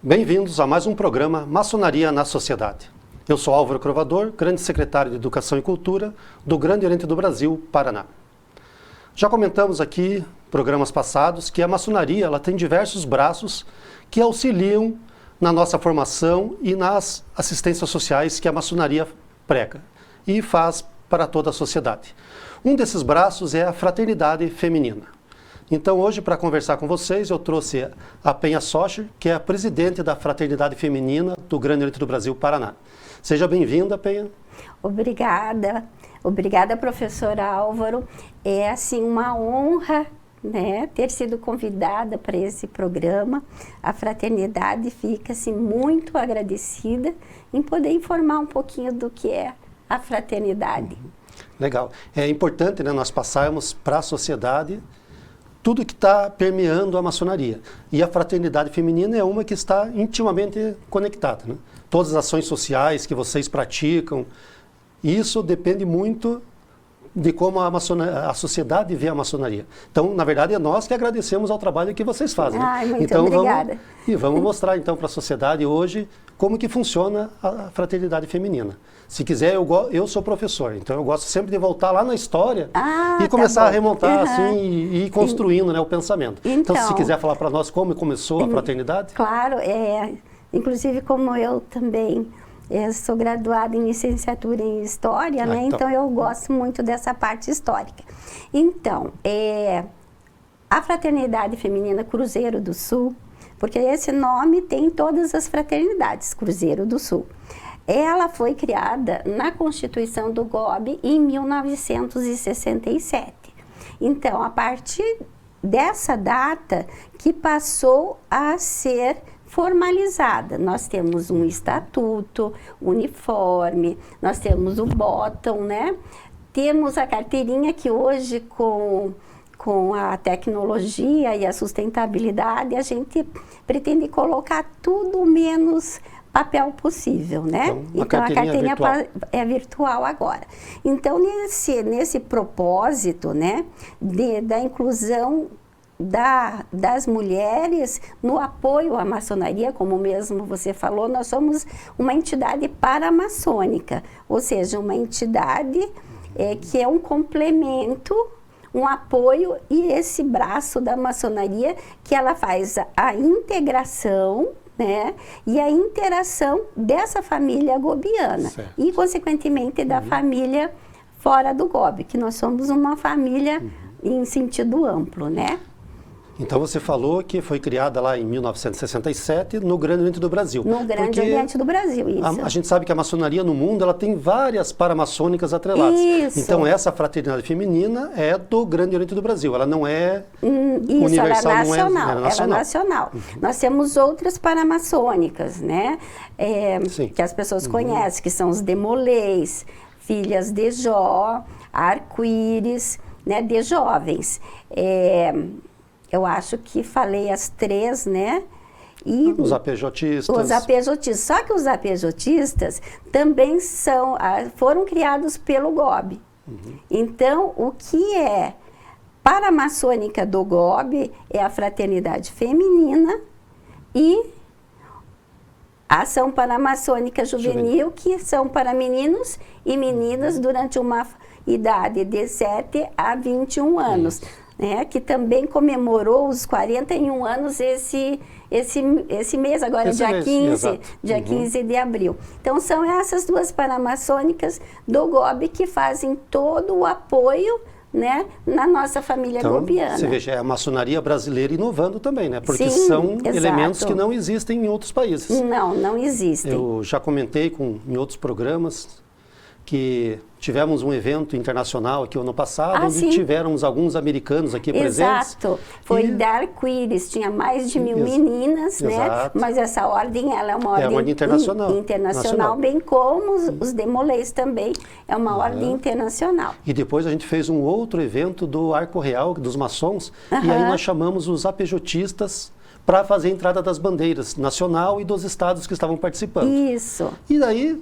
Bem-vindos a mais um programa Maçonaria na Sociedade. Eu sou Álvaro Crovador, grande secretário de Educação e Cultura do Grande Oriente do Brasil, Paraná. Já comentamos aqui, programas passados, que a maçonaria ela tem diversos braços que auxiliam na nossa formação e nas assistências sociais que a maçonaria prega e faz para toda a sociedade. Um desses braços é a fraternidade feminina. Então hoje, para conversar com vocês, eu trouxe a Penha Socher, que é a presidente da Fraternidade Feminina do Grande Oriente do Brasil, Paraná. Seja bem-vinda, Penha. Obrigada. Obrigada, professor Álvaro. É, assim, uma honra, né, ter sido convidada para esse programa. A fraternidade fica, assim, muito agradecida em poder informar um pouquinho do que é a fraternidade. Legal. É importante, né, nós passarmos para a sociedade tudo que está permeando a maçonaria. E a fraternidade feminina é uma que está intimamente conectada, né? Todas as ações sociais que vocês praticam, isso depende muito de como a sociedade vê a maçonaria. Então, na verdade, é nós que agradecemos ao trabalho que vocês fazem. Ai, muito então, obrigada. Vamos mostrar então para a sociedade hoje como que funciona a fraternidade feminina. Se quiser, eu sou professor, então eu gosto sempre de voltar lá na história e começar a remontar assim e ir construindo, né, o pensamento. Então, se quiser falar para nós como começou a fraternidade. Claro, inclusive como eu também sou graduada em licenciatura em História, né? Então eu gosto muito dessa parte histórica. Então, a Fraternidade Feminina Cruzeiro do Sul, porque esse nome tem todas as fraternidades, Cruzeiro do Sul. Ela foi criada na Constituição do GOB em 1967. Então, a partir dessa data que passou a ser formalizada. Nós temos um estatuto, uniforme, nós temos o bottom, né? Temos a carteirinha que hoje com a tecnologia e a sustentabilidade a gente pretende colocar tudo menos papel possível, né? Então a carteirinha é virtual agora. Então nesse propósito, né, da inclusão das mulheres no apoio à maçonaria, como mesmo você falou, nós somos uma entidade paramaçônica, ou seja, uma entidade que é um complemento, um apoio e esse braço da maçonaria que ela faz a integração, né, e a interação dessa família gobiana e, consequentemente, da família fora do GOB, que nós somos uma família em sentido amplo, né? Então você falou que foi criada lá em 1967 no Grande Oriente do Brasil. No Grande Oriente do Brasil, isso. A gente sabe que a maçonaria no mundo ela tem várias paramaçônicas atreladas. Isso. Então essa fraternidade feminina é do Grande Oriente do Brasil. Ela não é universal, ela é nacional. Não é nacional. Ela é nacional. Nós temos outras paramaçônicas, né? Que as pessoas conhecem, que são os Demolês, Filhas de Jó, Arco-Íris, né? De jovens. Eu acho que falei as três, né? E os APJistas. Os APJistas. Só que os APJistas também foram criados pelo GOB. Então, o que é paramaçônica do GOB é a fraternidade feminina e a ação paramaçônica juvenil, que são para meninos e meninas durante uma idade de 7 a 21 anos. Que também comemorou os 41 anos esse mês, agora dia 15 de abril. Então, são essas duas paramaçônicas do GOB que fazem todo o apoio, né, na nossa família gobiana. Você veja, é a maçonaria brasileira inovando também, né? Porque Sim, são elementos que não existem em outros países. Não existem. Eu já comentei em outros programas que tivemos um evento internacional aqui ano passado, onde tivemos alguns americanos aqui presentes. Exato. Foi da Arco-Íris, tinha mais de 1000 meninas, né? Mas essa ordem, ela é uma ordem internacional, bem como os Demolês também, é uma ordem internacional. E depois a gente fez um outro evento do Arco Real, dos maçons, e aí nós chamamos os APJistas para fazer a entrada das bandeiras nacional e dos estados que estavam participando. Isso. E daí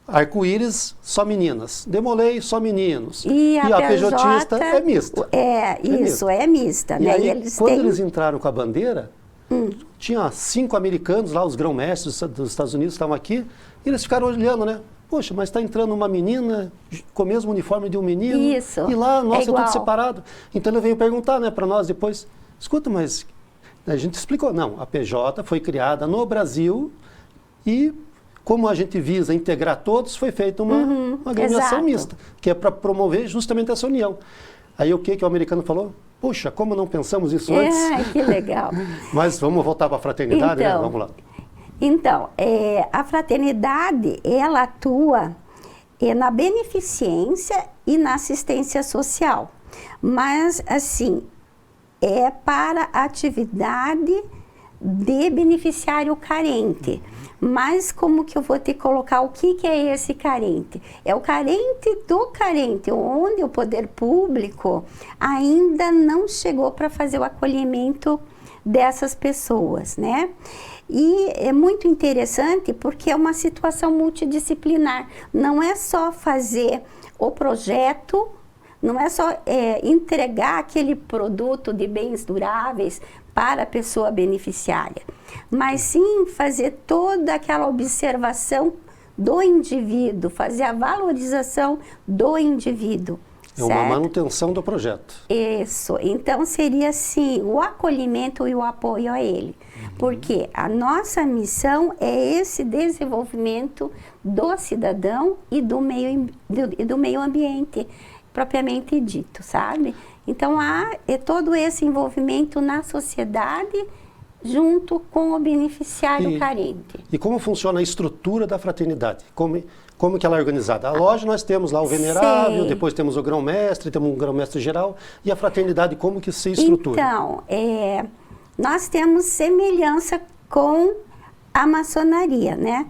Arco-Íris, só meninas. Demolei, só meninos. E a PJista é mista. É mista, e né? Aí, quando eles entraram com a bandeira, Tinha 5 americanos lá, os grão-mestres dos Estados Unidos estavam aqui, e eles ficaram olhando, né? Poxa, mas está entrando uma menina com o mesmo uniforme de um menino. Isso, E lá, nossa, é tudo separado. Então ele veio perguntar, né, para nós depois, escuta, mas a gente explicou, não, a PJ foi criada no Brasil e como a gente visa integrar todos, foi feita uma agremiação mista, que é para promover justamente essa união. Aí o que o americano falou? Puxa, como não pensamos isso antes? Que legal. Mas vamos voltar para a fraternidade, então, né? Vamos lá. Então, a fraternidade, ela atua na beneficência e na assistência social. Mas, assim, é para a atividade de beneficiário carente. Mas como que eu vou te colocar o que é esse carente? É o carente do carente, onde o poder público ainda não chegou para fazer o acolhimento dessas pessoas, né? E é muito interessante porque é uma situação multidisciplinar. Não é só fazer o projeto, não é só entregar aquele produto de bens duráveis para a pessoa beneficiária, mas sim fazer toda aquela observação do indivíduo, fazer a valorização do indivíduo. É uma manutenção do projeto. Isso. Então, seria, assim, o acolhimento e o apoio a ele. Porque a nossa missão é esse desenvolvimento do cidadão e do meio ambiente, propriamente dito, sabe? Então, há todo esse envolvimento na sociedade junto com o beneficiário carente. E como funciona a estrutura da fraternidade? Como que ela é organizada? A loja nós temos lá o venerável, depois temos o grão-mestre, temos um grão-mestre geral, e a fraternidade como que se estrutura? Então, nós temos semelhança com a maçonaria, né?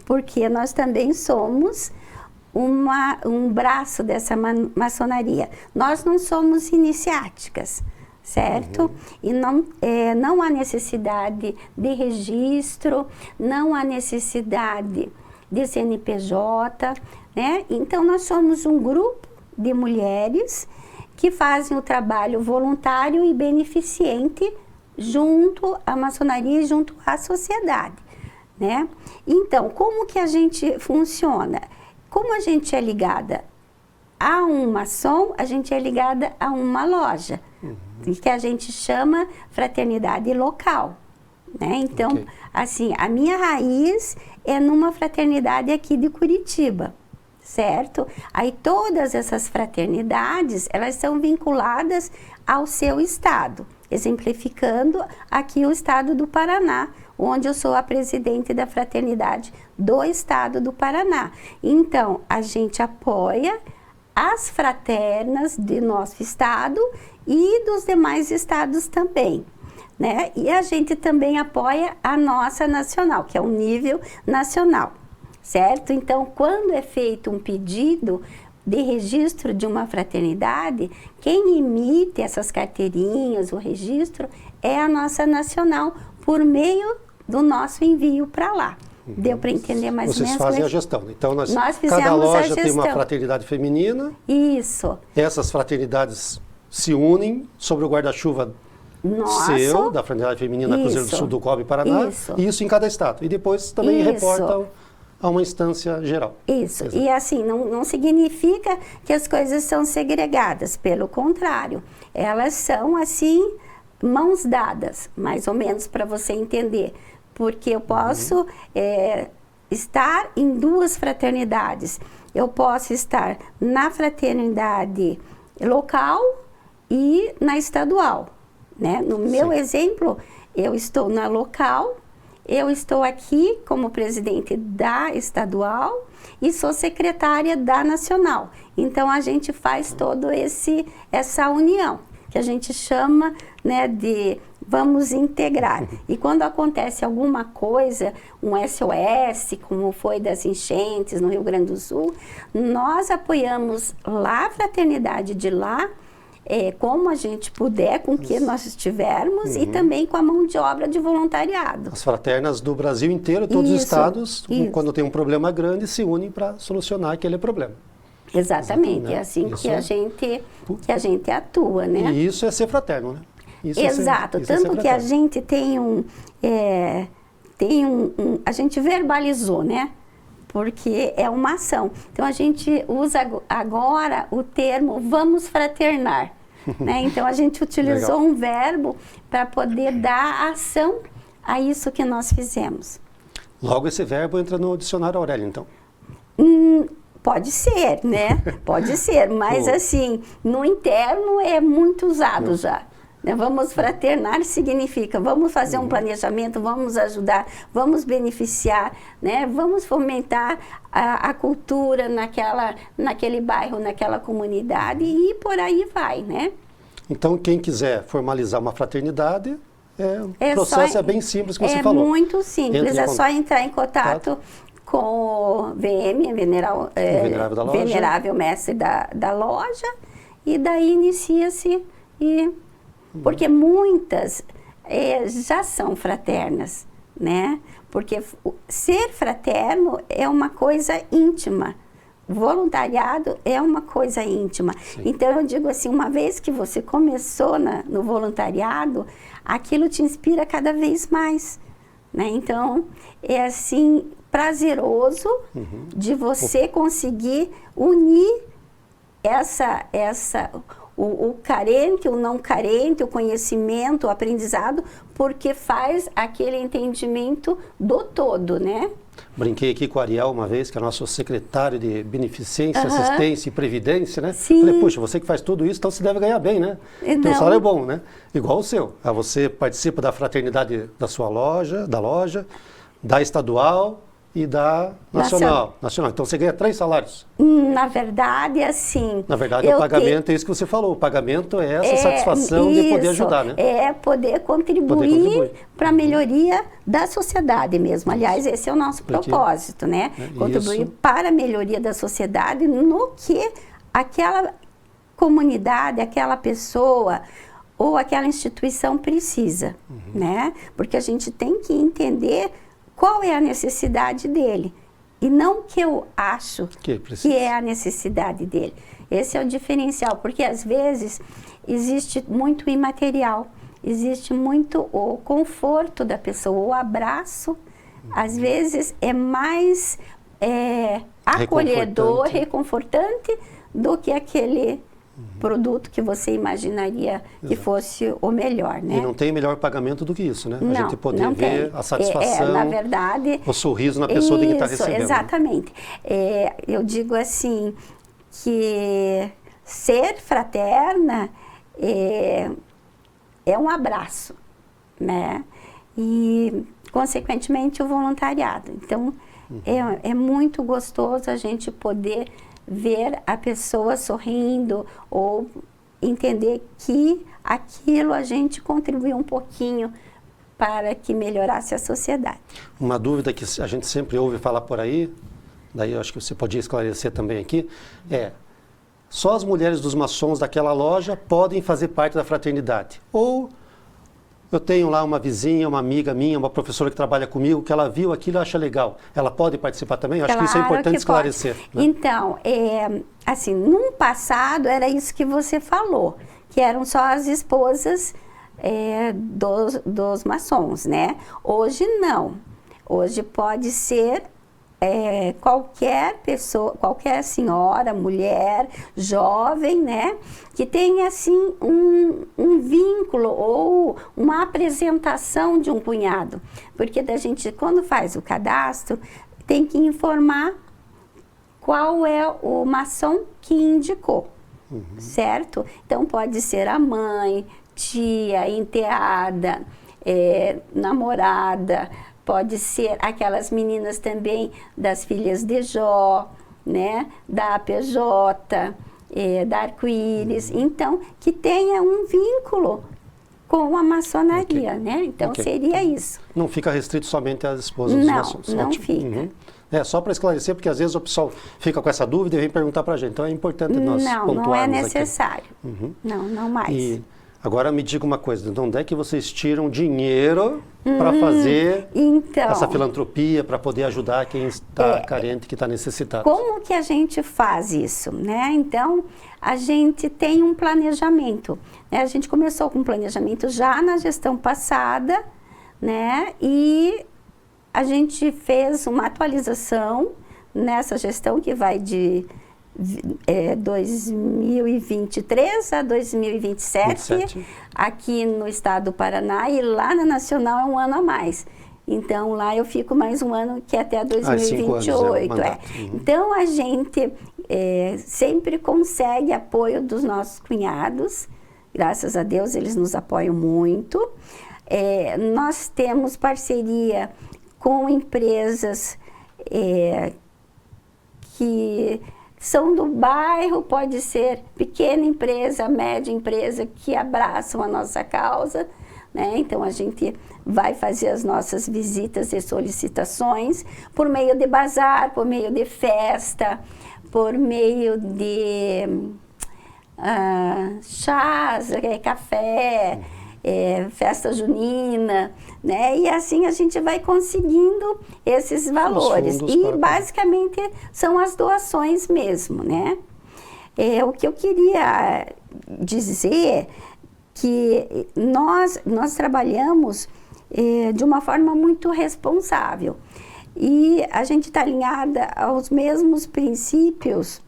Porque nós também somos um braço dessa maçonaria. Nós não somos iniciáticas, certo? E não há necessidade de registro, não há necessidade de CNPJ, né? Então, nós somos um grupo de mulheres que fazem o trabalho voluntário e beneficente junto à maçonaria e junto à sociedade, né? Então, como que a gente funciona? Como a gente é ligada a um maçom, a gente é ligada a uma loja, que a gente chama fraternidade local, né? Então, assim, a minha raiz é numa fraternidade aqui de Curitiba, certo? Aí todas essas fraternidades, elas são vinculadas ao seu estado, exemplificando aqui o estado do Paraná, onde eu sou a presidente da fraternidade do estado do Paraná. Então, a gente apoia as fraternas de nosso estado e dos demais estados também, né? E a gente também apoia a nossa nacional, que é o nível nacional, certo? Então, quando é feito um pedido de registro de uma fraternidade, quem emite essas carteirinhas, o registro, é a nossa nacional, por meio do nosso envio para lá. Deu para entender mais ou menos? Vocês fazem a gestão. Então, nós fizemos cada loja a gestão. tem uma fraternidade feminina. Isso. Essas fraternidades se unem sobre o guarda-chuva seu, da fraternidade feminina Cruzeiro do Sul do Cobre, Paraná. Isso em cada estado. E depois também reporta a uma instância geral. Isso. Exato. E assim, não significa que as coisas são segregadas. Pelo contrário, elas são assim, mãos dadas, mais ou menos, para você entender. Porque eu posso estar em duas fraternidades. Eu posso estar na fraternidade local e na estadual, né? No meu exemplo, eu estou na local, eu estou aqui como presidente da estadual e sou secretária da nacional. Então, a gente faz todo essa união, que a gente chama, né, de vamos integrar. E quando acontece alguma coisa, um SOS, como foi das enchentes no Rio Grande do Sul, nós apoiamos lá a fraternidade de lá, como a gente puder, com o que nós estivermos, e também com a mão de obra de voluntariado. As fraternas do Brasil inteiro, todos os estados, quando tem um problema grande, se unem para solucionar aquele problema. Exatamente, é assim que a gente atua, né? E isso é ser fraterno, né? Isso Exato, isso é tanto que a fraterno. gente a gente verbalizou, né? Porque é uma ação. Então a gente usa agora o termo vamos fraternar, né? Então a gente utilizou Legal. um verbo para poder dar ação a isso que nós fizemos. Logo esse verbo entra no dicionário Aurélio, então. Pode ser, né? Pode ser, mas Boa. assim, no interno é muito usado já. Né? Vamos fraternar significa vamos fazer um planejamento, vamos ajudar, vamos beneficiar, né? Vamos fomentar a cultura naquele bairro, naquela comunidade e por aí vai, né? Então, quem quiser formalizar uma fraternidade, o É processo só- é bem simples, como você É falou. muito simples, Entre em é só entrar em contato com o VM, Venerável da loja. Venerável Mestre da loja, e daí inicia-se, porque muitas já são fraternas, né? Porque ser fraterno é uma coisa íntima. Voluntariado é uma coisa íntima. Sim. Então, eu digo assim, uma vez que você começou no voluntariado, aquilo te inspira cada vez mais, né? Então, é assim, prazeroso de você conseguir unir o carente, o não carente, o conhecimento, o aprendizado, porque faz aquele entendimento do todo, né? Brinquei aqui com o Ariel uma vez, que é nosso secretário de Beneficência, Aham. Assistência e Previdência, né? Sim. Falei, puxa, você que faz tudo isso, então você deve ganhar bem, né? Teu Não. salário é bom, né? Igual o seu. Aí você participa da fraternidade da sua loja, da estadual e da nacional. Então você ganha 3 salários. Na verdade, assim... Na verdade, o pagamento é isso que você falou. O pagamento é essa satisfação de poder ajudar, né? É poder contribuir para a melhoria da sociedade mesmo. Aliás, esse é o nosso propósito, né? Contribuir isso. para a melhoria da sociedade no que aquela comunidade, aquela pessoa ou aquela instituição precisa, né? Porque a gente tem que entender qual é a necessidade dele. E não que eu acho que é a necessidade dele. Esse é o diferencial, porque às vezes existe muito imaterial, existe muito o conforto da pessoa, o abraço, às vezes é mais acolhedor, reconfortante do que aquele produto que você imaginaria que fosse o melhor, né? E não tem melhor pagamento do que isso, né? Não, a gente poder ver a satisfação, na verdade, o sorriso na pessoa de quem está recebendo. Exatamente. Eu digo assim, que ser fraterna é um abraço, né? E, consequentemente, o voluntariado. Então, é muito gostoso a gente poder ver a pessoa sorrindo ou entender que aquilo a gente contribuiu um pouquinho para que melhorasse a sociedade. Uma dúvida que a gente sempre ouve falar por aí, daí eu acho que você podia esclarecer também aqui, só as mulheres dos maçons daquela loja podem fazer parte da fraternidade. Ou eu tenho lá uma vizinha, uma amiga minha, uma professora que trabalha comigo, que ela viu aquilo e acha legal. Ela pode participar também? Acho que isso é importante esclarecer. Né? Então, assim, num passado era isso que você falou, que eram só as esposas dos maçons, né? Hoje não. Hoje pode ser qualquer pessoa, qualquer senhora, mulher, jovem, né, que tenha assim um vínculo ou uma apresentação de um cunhado, porque da gente quando faz o cadastro tem que informar qual é o maçom que indicou, certo? Então pode ser a mãe, tia, enteada, namorada. Pode ser aquelas meninas também das filhas de Jó, né? Da APJ, da Arco-Íris. Então, que tenha um vínculo com a maçonaria, né? Então, seria isso. Não fica restrito somente às esposas dos maçons. Não fica. Só para esclarecer, porque às vezes o pessoal fica com essa dúvida e vem perguntar para a gente. Então, é importante nós pontuarmos não é necessário. Não mais. E Agora me diga uma coisa, de onde é que vocês tiram dinheiro para fazer essa filantropia, para poder ajudar quem está carente, que está necessitado? Como que a gente faz isso, né? Então, a gente tem um planejamento, né? A gente começou com um planejamento já na gestão passada, né? E a gente fez uma atualização nessa gestão que vai de 2023 a 2027, aqui no estado do Paraná, e lá na Nacional é um ano a mais. Então, lá eu fico mais um ano, que é até 2028. Então, a gente sempre consegue apoio dos nossos cunhados. Graças a Deus, eles nos apoiam muito. Nós temos parceria com empresas que são do bairro, pode ser pequena empresa, média empresa, que abraçam a nossa causa, né? Então, a gente vai fazer as nossas visitas e solicitações por meio de bazar, por meio de festa, por meio de chás, café, festa junina, né? E assim a gente vai conseguindo esses valores. E basicamente são as doações mesmo, né? O que eu queria dizer que nós trabalhamos de uma forma muito responsável. E a gente está alinhada aos mesmos princípios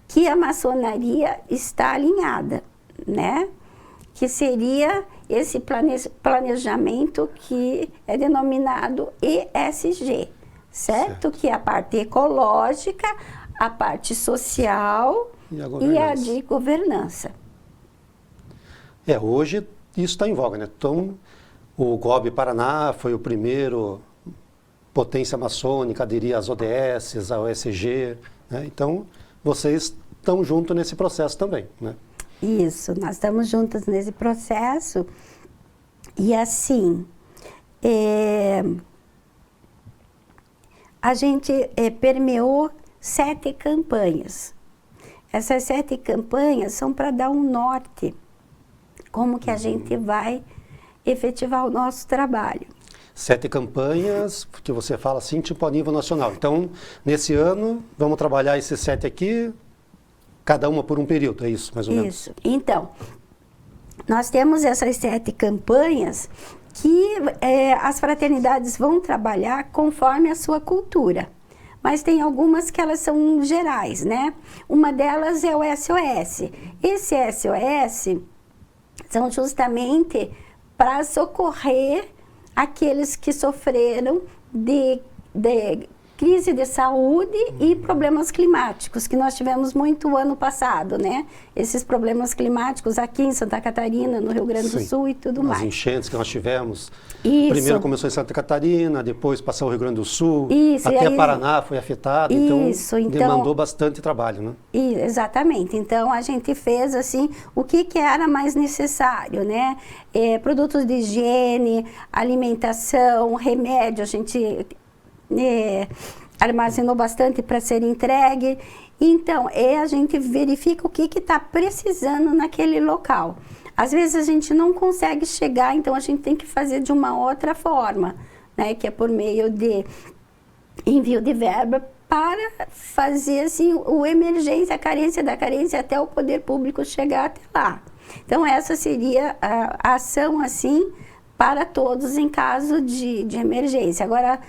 que a maçonaria está alinhada, né? Que seria esse planejamento que é denominado ESG, certo? Que é a parte ecológica, a parte social e a de governança. Hoje isso está em voga, né? Então, o GOB Paraná foi o primeiro potência maçônica, aderir às ODS, ao ESG, né? Então, vocês estão juntos nesse processo também, né? Isso, nós estamos juntas nesse processo. E assim, a gente permeou 7 campanhas. Essas 7 campanhas são para dar um norte, como que a gente vai efetivar o nosso trabalho. 7 campanhas, que você fala assim, tipo a nível nacional. Então, nesse ano, vamos trabalhar esses 7 aqui, cada uma por um período, é isso, mais ou menos? Isso. Então, nós temos essas 7 campanhas que as fraternidades vão trabalhar conforme a sua cultura. Mas tem algumas que elas são gerais, né? Uma delas é o SOS. Esse SOS são justamente para socorrer aqueles que sofreram de crise de saúde e problemas climáticos, que nós tivemos muito o ano passado, né? Esses problemas climáticos aqui em Santa Catarina, no Rio Grande do Sul e tudo mais. As enchentes que nós tivemos. Isso. Primeiro começou em Santa Catarina, depois passou o Rio Grande do Sul, isso, até Paraná foi afetado, então demandou bastante trabalho, né? Exatamente. Então, a gente fez, assim, o que era mais necessário, né? Produtos de higiene, alimentação, remédio, a gente armazenou bastante para ser entregue. Então, a gente verifica o que está precisando naquele local. Às vezes a gente não consegue chegar, então a gente tem que fazer de uma outra forma, né? Que é por meio de envio de verba para fazer assim, a carência da carência, até o poder público chegar até lá. Então, essa seria a ação assim para todos em caso de emergência. Agora,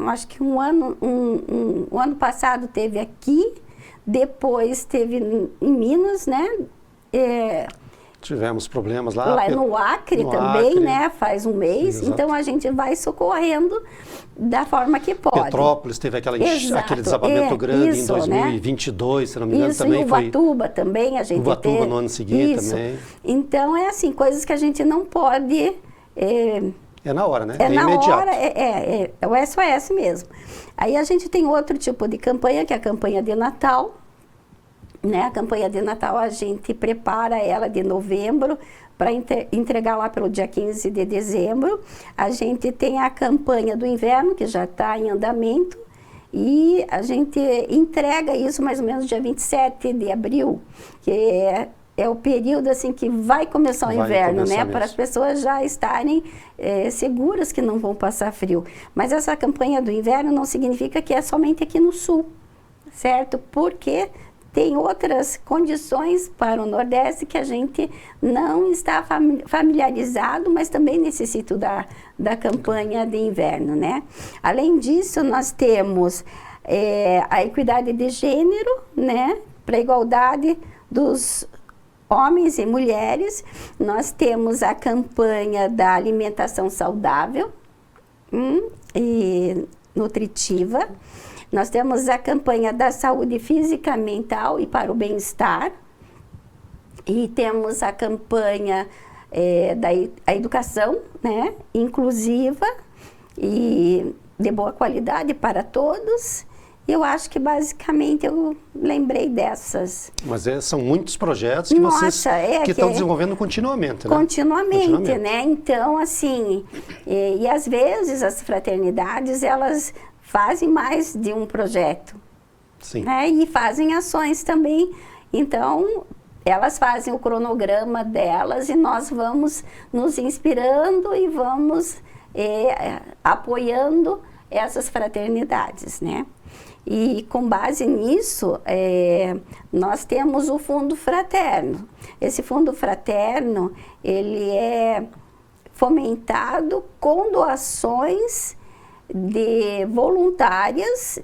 acho que um ano passado teve aqui, depois teve em Minas, né? Tivemos problemas lá no Acre também, né? Faz um mês. Sim, então, a gente vai socorrendo da forma que pode. Petrópolis teve aquele desabamento grande em 2022, né? Se não me engano, também foi. Ubatuba também, a gente Ubatuba teve. No ano seguinte também. Então, assim, coisas que a gente não pode... É na hora, né? É na imediato. Hora, é o SOS mesmo. Aí a gente tem outro tipo de campanha, que é a campanha de Natal. Né? A campanha de Natal a gente prepara ela de novembro para entregar lá pelo dia 15 de dezembro. A gente tem a campanha do inverno, que já está em andamento, e a gente entrega isso mais ou menos dia 27 de abril, que é o período assim que vai começar o inverno, né? Mesmo. Para as pessoas já estarem seguras que não vão passar frio. Mas essa campanha do inverno não significa que é somente aqui no sul, certo? Porque tem outras condições para o Nordeste que a gente não está familiarizado, mas também necessita da campanha de inverno, né? Além disso, nós temos a equidade de gênero, né? Para a igualdade dos homens e mulheres. Nós temos a campanha da alimentação saudável e nutritiva. Nós temos a campanha da saúde física, mental e para o bem-estar. E temos a campanha da educação, né, inclusiva e de boa qualidade para todos. Eu acho que basicamente eu lembrei dessas. Mas são muitos projetos que vocês que estão desenvolvendo continuamente, né? Continuamente, né? Então, assim, e às vezes as fraternidades, elas fazem mais de um projeto. Sim. Né? E fazem ações também. Então, elas fazem o cronograma delas e nós vamos nos inspirando e vamos apoiando essas fraternidades, né? E com base nisso, nós temos o Fundo Fraterno. Esse Fundo Fraterno, ele é fomentado com doações de voluntárias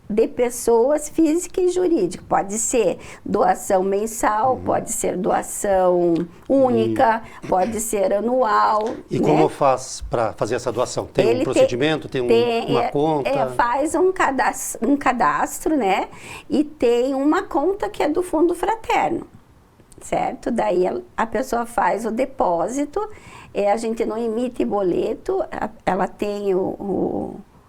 de pessoas físicas e jurídicas. Pode ser doação mensal, pode ser doação única, pode ser anual. E né? como faz para fazer essa doação? Tem um procedimento, tem uma conta? Faz um cadastro, né? E tem uma conta que é do Fundo Fraterno, certo? Daí a pessoa faz o depósito, a gente não emite boleto, ela tem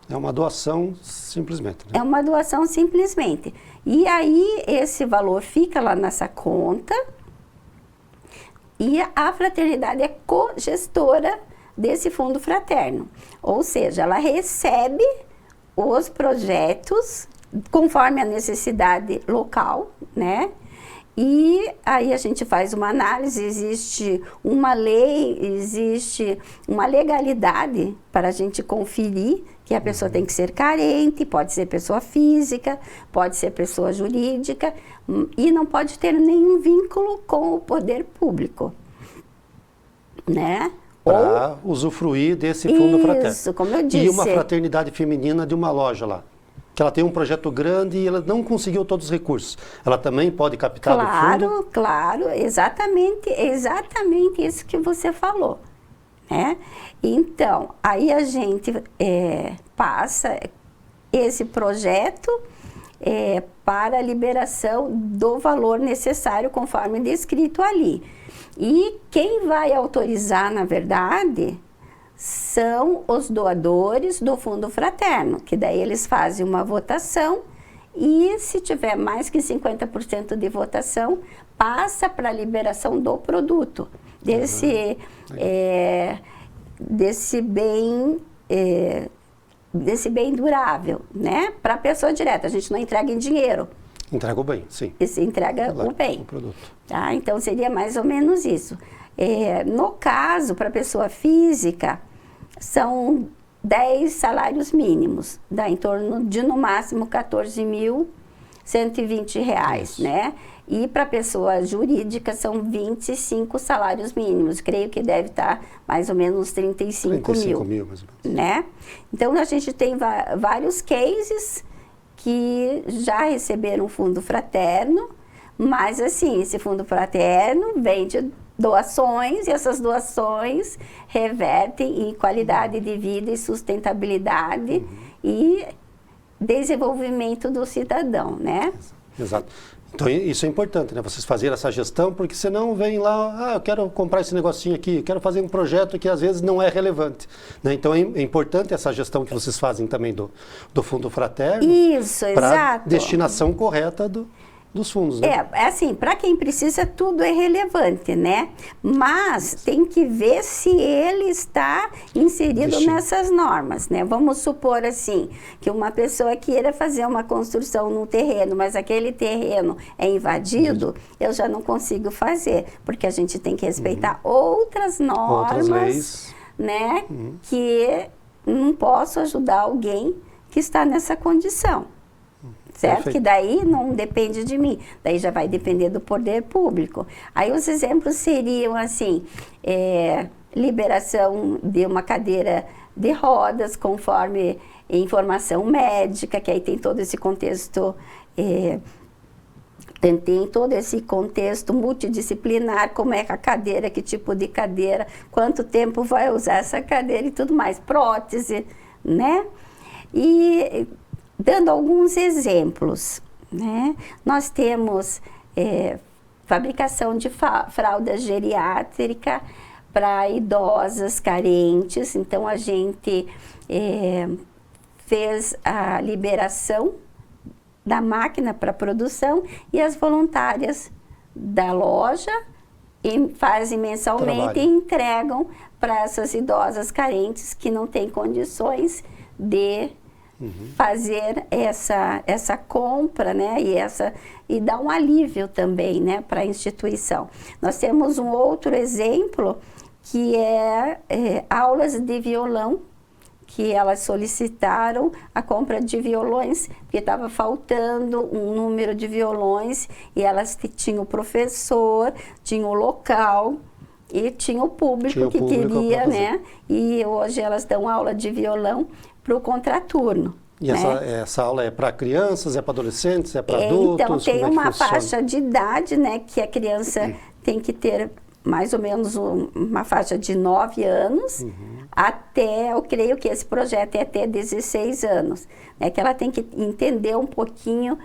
É uma doação simplesmente, né? É uma doação simplesmente. E aí esse valor fica lá nessa conta e a fraternidade é co-gestora desse Fundo Fraterno. Ou seja, ela recebe os projetos conforme a necessidade local, né? E aí a gente faz uma análise, existe uma lei, existe uma legalidade para a gente conferir que a pessoa tem que ser carente, pode ser pessoa física, pode ser pessoa jurídica e não pode ter nenhum vínculo com o poder público, né? Para usufruir desse Fundo Fraterno. Isso, como eu disse. E uma fraternidade feminina de uma loja lá, que ela tem um projeto grande e ela não conseguiu todos os recursos. Ela também pode captar do fundo? Claro, exatamente isso que você falou. Né? Então, aí a gente passa esse projeto para a liberação do valor necessário conforme descrito ali. E quem vai autorizar, na verdade, são os doadores do Fundo Fraterno, que daí eles fazem uma votação e se tiver mais que 50% de votação, passa para a liberação do produto, desse bem durável, né? Para a pessoa direta, a gente não entrega em dinheiro. Entrega o bem, sim. Você entrega o bem. O produto. Tá? Então, seria mais ou menos isso. No caso, para a pessoa física, são 10 salários mínimos, dá em torno de, no máximo, R$14.120, né? E para a pessoa jurídica, são 25 salários mínimos. Creio que deve estar mais ou menos 35 mil, mais ou menos. Né? Então, a gente tem vários cases que já receberam Fundo Fraterno, mas, assim, esse Fundo Fraterno vem de doações e essas doações revertem em qualidade de vida e sustentabilidade e desenvolvimento do cidadão, né? Exato. Então isso é importante, né? Vocês fazerem essa gestão, porque senão vem lá, eu quero comprar esse negocinho aqui, eu quero fazer um projeto que às vezes não é relevante, né? Então é importante essa gestão que vocês fazem também do Fundo Fraterno. Isso, para exato. destinação correta dos fundos, né? É assim, para quem precisa, tudo é relevante, né? Mas tem que ver se ele está inserido nessas normas, né? Vamos supor assim, que uma pessoa queira fazer uma construção num terreno, mas aquele terreno é invadido, eu já não consigo fazer, porque a gente tem que respeitar outras normas, leis, né? Que não posso ajudar alguém que está nessa condição. Certo? Perfeito. Que daí não depende de mim, daí já vai depender do poder público. Aí os exemplos seriam assim, liberação de uma cadeira de rodas conforme informação médica, que aí tem todo esse contexto, tem todo esse contexto multidisciplinar, como é a cadeira, que tipo de cadeira, quanto tempo vai usar essa cadeira e tudo mais, prótese, né? E dando alguns exemplos, né? Nós temos fabricação de fralda geriátrica para idosas carentes. Então, a gente fez a liberação da máquina para produção e as voluntárias da loja fazem mensalmente e entregam para essas idosas carentes que não têm condições de fazer essa compra, né, e dar um alívio também, né, para a instituição. Nós temos um outro exemplo que é aulas de violão, que elas solicitaram a compra de violões, porque estava faltando um número de violões, e elas tinham o professor, tinham o local e tinha o público que queria, né, e hoje elas dão aula de violão para o contraturno. E né? essa aula é para crianças, é para adolescentes, é para adultos? Então, tem uma faixa de idade, né, que a criança tem que ter mais ou menos uma faixa de 9 anos, até, eu creio que esse projeto é até 16 anos, né, que ela tem que entender um pouquinho,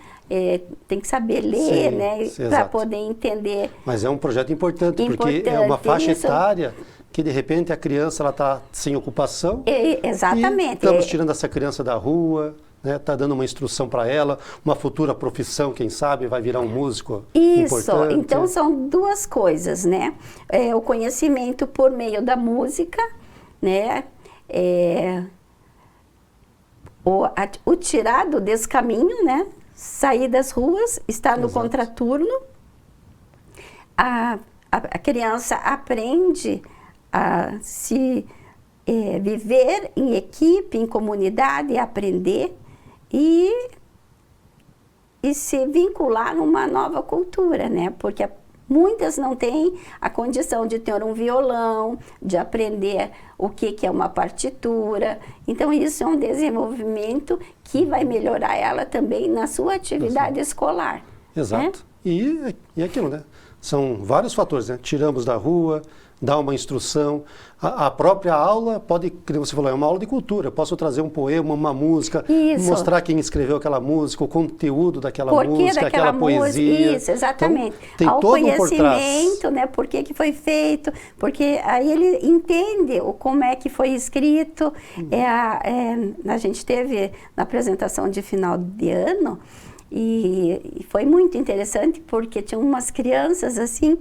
tem que saber ler, né, para poder entender. Mas é um projeto importante, porque é uma faixa etária que de repente a criança está sem ocupação. Exatamente. E estamos tirando essa criança da rua, né? Tá dando uma instrução para ela, uma futura profissão, quem sabe, vai virar um músico importante. Então são duas coisas, né? O conhecimento por meio da música, né? O tirar do descaminho, né? Sair das ruas, estar no contraturno. A criança aprende a se viver em equipe, em comunidade, aprender e se vincular numa nova cultura, né? Porque muitas não têm a condição de ter um violão, de aprender o que é uma partitura. Então, isso é um desenvolvimento que vai melhorar ela também na sua atividade escolar. Exato. Né? E aquilo, né? São vários fatores, né? Tiramos da rua, dá uma instrução. A própria aula pode, como você falou, é uma aula de cultura. Eu posso trazer um poema, uma música, mostrar quem escreveu aquela música, o conteúdo daquela música, aquela poesia. Isso, exatamente. Então, tem todo um por trás. Conhecimento, né? Por que foi feito, porque aí ele entende como é que foi escrito. A gente teve na apresentação de final de ano, e foi muito interessante, porque tinha umas crianças assim,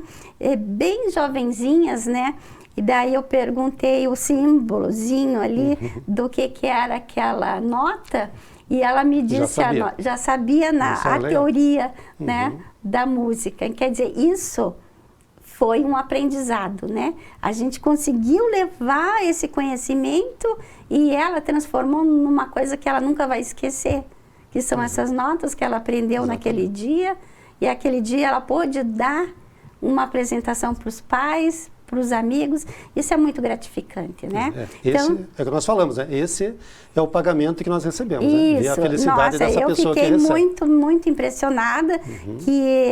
bem jovenzinhas, né? E daí eu perguntei o símbolozinho ali do que era aquela nota, e ela me disse, já sabia a teoria, né, da música. Quer dizer, isso foi um aprendizado, né? A gente conseguiu levar esse conhecimento e ela transformou numa coisa que ela nunca vai esquecer, que são essas notas que ela aprendeu naquele dia, e aquele dia ela pôde dar uma apresentação para os pais, para os amigos. Isso é muito gratificante, né? Esse é o que nós falamos, né? Esse é o pagamento que nós recebemos, né? Ver a felicidade dessa pessoa que recebe. Eu fiquei muito impressionada que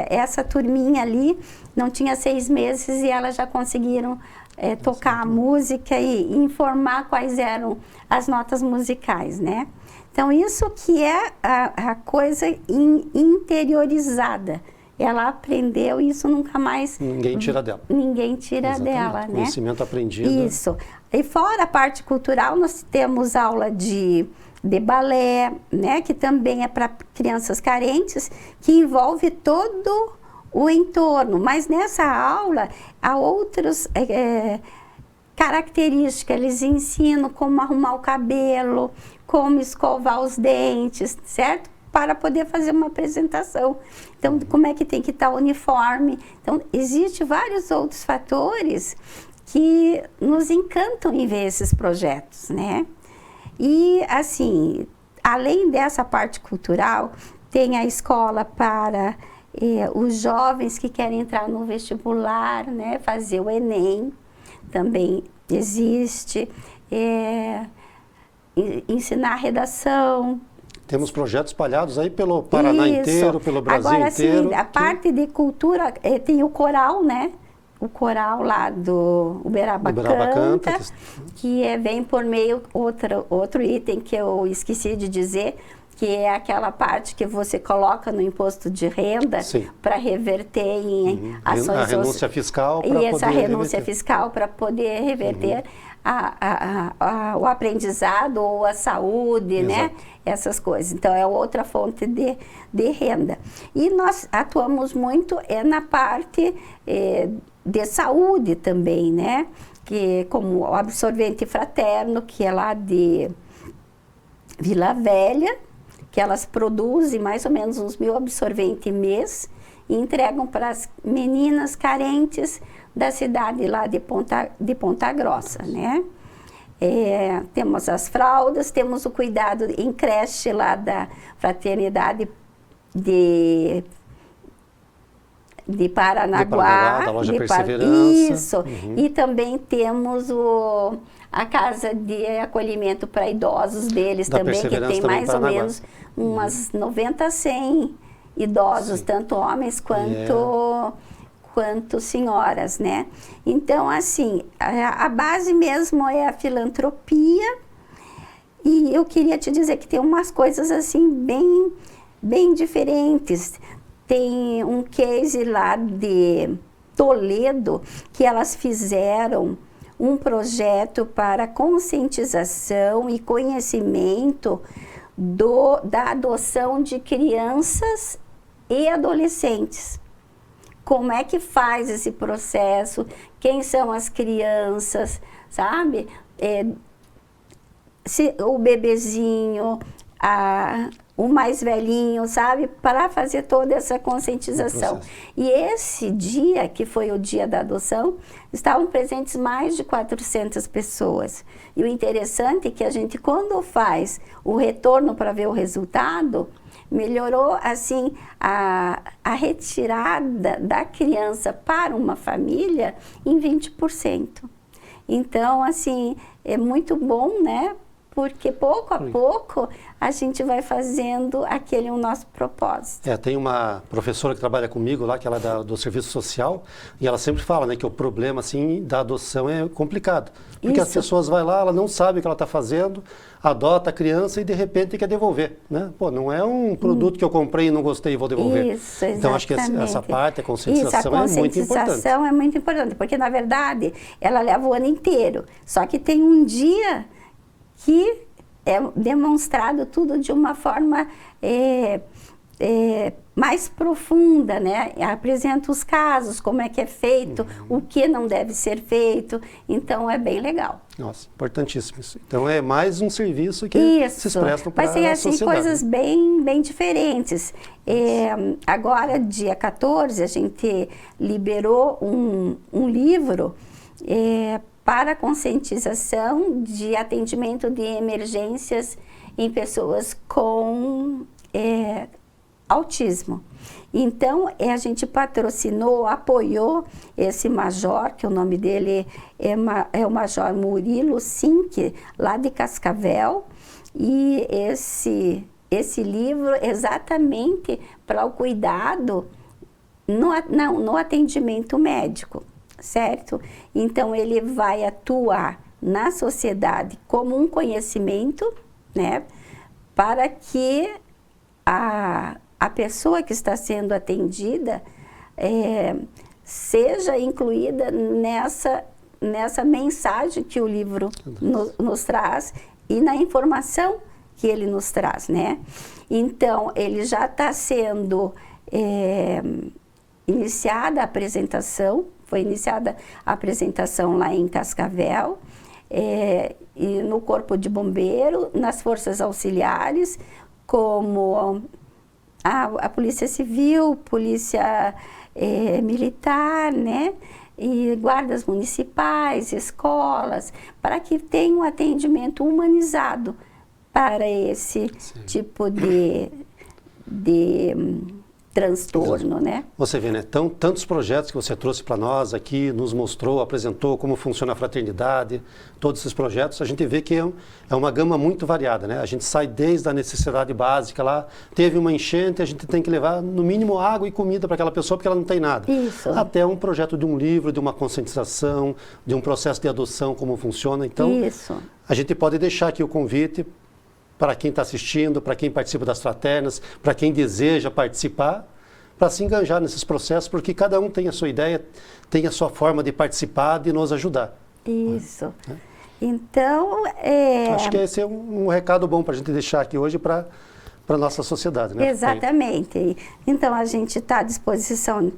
essa turminha ali não tinha 6 meses e elas já conseguiram tocar a música e informar quais eram as notas musicais, né? Então, isso que é a coisa interiorizada. Ela aprendeu e isso nunca mais... Ninguém tira dela. Ninguém tira dela, né? Conhecimento aprendido. Isso. E fora a parte cultural, nós temos aula de de balé, né, que também é para crianças carentes, que envolve todo o entorno. Mas nessa aula há outras características, eles ensinam como arrumar o cabelo, como escovar os dentes, certo? Para poder fazer uma apresentação. Então, como é que tem que estar o uniforme. Então, existem vários outros fatores que nos encantam em ver esses projetos, né? E, assim, além dessa parte cultural, tem a escola para os jovens que querem entrar no vestibular, né? Fazer o Enem, também existe. Ensinar redação. Temos projetos espalhados aí pelo Paraná inteiro, pelo Brasil agora, inteiro. Sim, a parte de cultura, tem o coral, né? O coral lá do Uberaba Canta, que vem por meio, outro item que eu esqueci de dizer, que é aquela parte que você coloca no imposto de renda para reverter em ações... A renúncia fiscal para poder essa renúncia fiscal para poder reverter o aprendizado ou a saúde, né? Essas coisas. Então, é outra fonte de renda. E nós atuamos muito na parte de saúde também, né? Que, como o absorvente fraterno, que é lá de Vila Velha, que elas produzem mais ou menos uns 1.000 absorventes mês e entregam para as meninas carentes da cidade lá de Ponta Grossa, né? Temos as fraldas, temos o cuidado em creche lá da Fraternidade de Paranaguá, da loja Perseverança. Isso, e também temos a casa de acolhimento para idosos deles também, que tem mais ou menos umas 90 a 100 idosos, tanto homens quanto senhoras, né? Então, assim, a base mesmo é a filantropia, e eu queria te dizer que tem umas coisas, assim, bem diferentes. Tem um case lá de Toledo, que elas fizeram um projeto para conscientização e conhecimento da adoção de crianças e adolescentes. Como é que faz esse processo? Quem são as crianças, sabe? O bebezinho, o mais velhinho, sabe? Para fazer toda essa conscientização. E esse dia, que foi o dia da adoção, estavam presentes mais de 400 pessoas. E o interessante é que a gente, quando faz o retorno para ver o resultado, melhorou, assim, a retirada da criança para uma família em 20%. Então, assim, é muito bom, né? Porque pouco a pouco a gente vai fazendo o nosso propósito. Tem uma professora que trabalha comigo lá, que ela é do serviço social, e ela sempre fala, né, que o problema, assim, da adoção é complicado. Porque as pessoas vão lá, ela não sabe o que ela está fazendo, adota a criança e de repente quer devolver, né? Pô, não é um produto que eu comprei e não gostei e vou devolver. Isso, exatamente. Então, acho que essa parte, a conscientização, é muito importante. A conscientização é muito importante, porque, na verdade, ela leva o ano inteiro. Só que tem um dia que é demonstrado tudo de uma forma mais profunda, né? Apresenta os casos, como é que é feito, o que não deve ser feito. Então, é bem legal. Nossa, importantíssimo isso. Então, é mais um serviço que se expressa para a sociedade. Mas tem, assim, coisas bem diferentes. Agora, dia 14, a gente liberou um livro para conscientização de atendimento de emergências em pessoas com autismo. Então, a gente patrocinou, apoiou esse major, que o nome dele é o Major Murilo Sink, lá de Cascavel, e esse livro exatamente para o cuidado no atendimento médico. Certo? Então, ele vai atuar na sociedade como um conhecimento, né? Para que a pessoa que está sendo atendida seja incluída nessa mensagem que o livro nos traz e na informação que ele nos traz, né? Então, ele já está sendo iniciada a apresentação, foi iniciada a apresentação lá em Cascavel, e no Corpo de Bombeiro, nas Forças Auxiliares, como a Polícia Civil, Polícia Militar, né? E guardas municipais, escolas, para que tenha um atendimento humanizado para esse tipo de transtorno, né? Você vê, né? Tantos projetos que você trouxe para nós aqui, nos mostrou, apresentou como funciona a fraternidade, todos esses projetos, a gente vê que é uma gama muito variada, né? A gente sai desde a necessidade básica lá, teve uma enchente, a gente tem que levar no mínimo água e comida para aquela pessoa porque ela não tem nada. Isso. Até um projeto de um livro, de uma conscientização, de um processo de adoção, como funciona. Então, Isso. a gente pode deixar aqui o convite para quem está assistindo, para quem participa das fraternas, para quem deseja participar, para se engajar nesses processos, porque cada um tem a sua ideia, tem a sua forma de participar, de nos ajudar. Isso. Então, acho que esse é um recado bom para a gente deixar aqui hoje para a nossa sociedade, né? Exatamente. Então, a gente está à disposição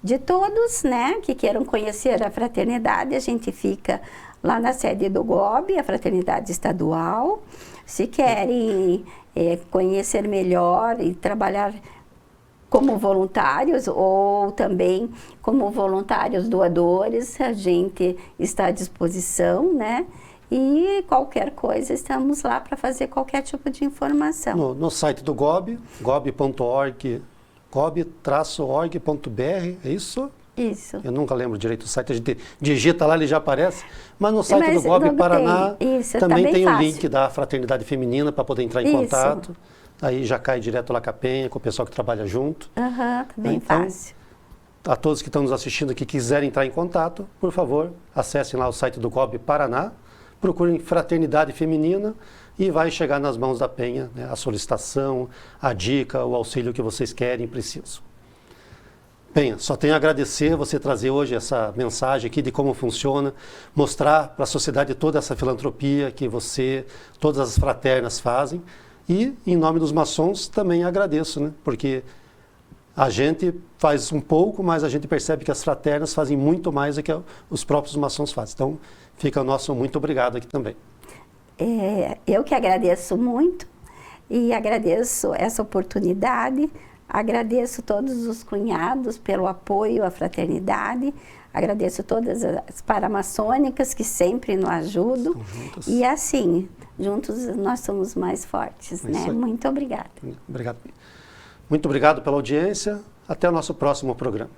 de todos, né, que queiram conhecer a fraternidade. A gente fica lá na sede do GOB, a Fraternidade Estadual. Se querem conhecer melhor e trabalhar como voluntários ou também como voluntários doadores, a gente está à disposição, né? E qualquer coisa, estamos lá para fazer qualquer tipo de informação. No site do GOB, gob.org, gob-org.br, é isso? Isso. Eu nunca lembro direito o site, a gente digita lá, ele já aparece. Mas no site do GOB Paraná também tem o link da Fraternidade Feminina para poder entrar em contato. Aí já cai direto lá com a Penha, com o pessoal que trabalha junto. Tá bem fácil. A todos que estão nos assistindo que quiserem entrar em contato, por favor, acessem lá o site do GOB Paraná, procurem Fraternidade Feminina e vai chegar nas mãos da Penha, né, a solicitação, a dica, o auxílio que vocês querem e precisam. Penha, só tenho a agradecer você trazer hoje essa mensagem aqui de como funciona, mostrar para a sociedade toda essa filantropia que você, todas as fraternas fazem. E, em nome dos maçons, também agradeço, né? Porque a gente faz um pouco, mas a gente percebe que as fraternas fazem muito mais do que os próprios maçons fazem. Então, fica o nosso muito obrigado aqui também. Eu que agradeço muito e agradeço essa oportunidade, agradeço todos os cunhados pelo apoio à fraternidade, agradeço todas as paramaçônicas que sempre nos ajudam. E assim, juntos nós somos mais fortes, né? Muito obrigada. Obrigado. Muito obrigado pela audiência. Até o nosso próximo programa.